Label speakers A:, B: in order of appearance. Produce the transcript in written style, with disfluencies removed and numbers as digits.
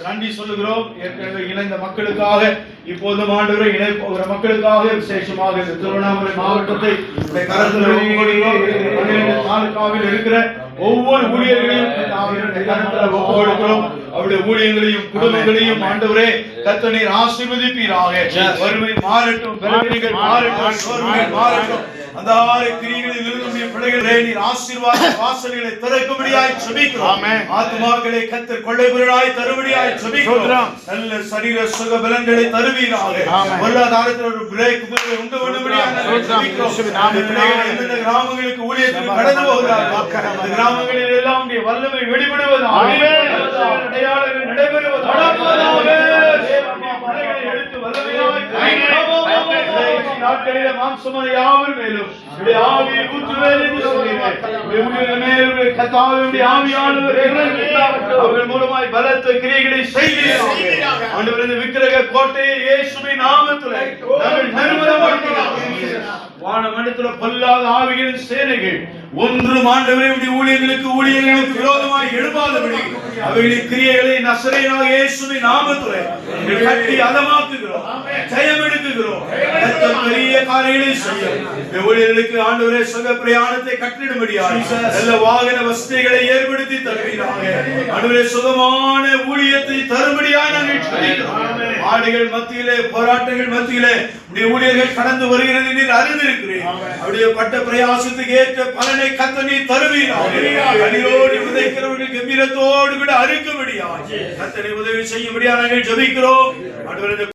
A: நன்றி சொல்லுகிறோம். ஏற்கனவே இணைந்த மக்களுக்காக, இப்போதும் ஆண்டவரை இணை போகிற மக்களுக்காக, விசேஷமாக இந்த திருவண்ணாமலை மாவட்டத்தை தாலுகாவில் இருக்கிற ஒவ்வொரு ஊழியர்களையும் கொடுக்கிறோம். அவருடைய ஊழியங்களையும் குடும்பங்களையும் ஆண்டவரே கர்த்தர் ஆசீர்வதிப்பீராக. வறுமை மாறட்டும், பலவீனங்கள் மாறட்டும், சோர்வுகள் மாறட்டும். அந்த ஆறு கிரியைகளில் இருந்து பிள்ளைகளே நீர் ஆசீர்வாத வாசல்களை திறக்கும்படியாய் ஜெபிக்கிறோம். ஆத்துமாக்களை கர்த்தர் கொள்ளைபொருளாய் தரும்படியாய் ஜெபிக்கிறோம். நல்ல சரீர சுக பலன்களை தருவீராக. பொருளாதாரத்தில் ஒரு பிரேக் உண்டு பண்ணும்படியாய் ஜெபிக்கிறோம். இந்த கிராமங்களுக்கு ஊழியத்துக்கு கடந்து போகிறார்கள். கிராமங்களில் எல்லாம் உடைய வல்லமை வெளிப்படுவதாக, அடையாளங்கள் நடைபெறுவதாக, எடுத்து வல்லமையாய் நாட்களிலே மாம்சமான யாவர் மேலும் ஆவியை ஊற்றுவேன் என்று சொன்னீர்கள். கர்த்தாவே ஆவியானவர் அவர்கள் மூலமாய் பலத்த கிரியைகளை செய்வீராக. ஆண்டவரே விக்கிரக கோட்டையை இயேசுவின் நாமத்திலே நாங்கள் நிர்மூலமாக்குகிறோம். வானமண்டலத்திலே பொல்லாத ஆவிகளின் சேனைகள் ஒன்றும் ஆண்டவரே ஊழியர்களுக்கு விரோதமாய் எழும்பாதபடி அவைகளின் கிரியைகளை நசரேயனாகிய இயேசுவின் நாமத்திலே கட்டி அதமாக்குகிறோம், ஜெயம் எடுக்குகிறோம். பெரிய காரியங்களை செய்யும் ஊழியர்களுக்கு ஆண்டவரே சுக பிரயாணத்தை கட்டிடும்படியாக நல்ல வாகன வசதிகளை ஏற்படுத்தி தருவீராக. ஆண்டவரே சுகமான ஊழியத்தை தரும்படியாக நாங்கள் ஜெபிக்கிறோம். ஆடுகள் மத்தியிலே, போராட்டங்கள் மத்தியிலே ஊழியர்கள் கடந்து வருகிறது நீர் அறிந்திருக்கிறேன். அவருடைய பட்ட பிரயாசத்துக்கு ஏற்ற பலனை கர்த்தர் நீர் தருவீராக. கண்ணீரோடு விதைக்கிறவர்கள் கம்பீரத்தோடு கூட அறுக்கும்படியாக கர்த்தரை உதவி செய்யும்படியாக நாங்கள் ஜெபிக்கிறோம்.